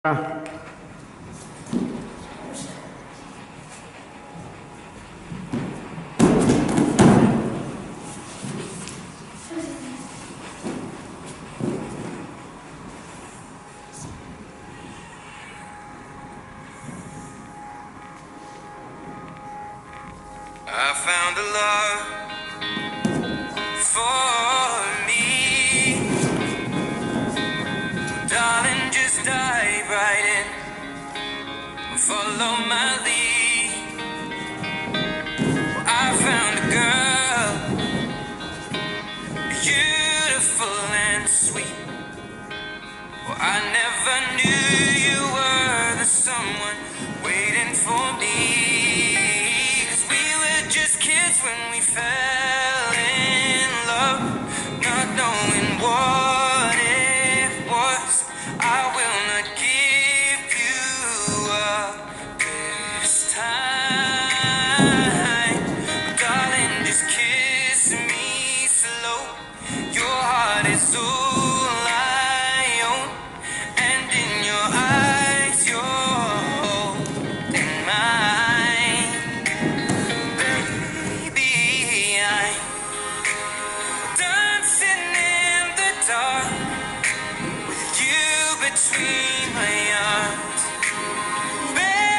I found a love for me. Darling, just dive right in, follow my lead. I found a girl, beautiful and sweet. Well, I never knew you were the someone waiting for me. 'Cause we were just kids when we fell in love, not knowing what it was. I will not give you up this time. Darling, just kiss me slow. Your heart is so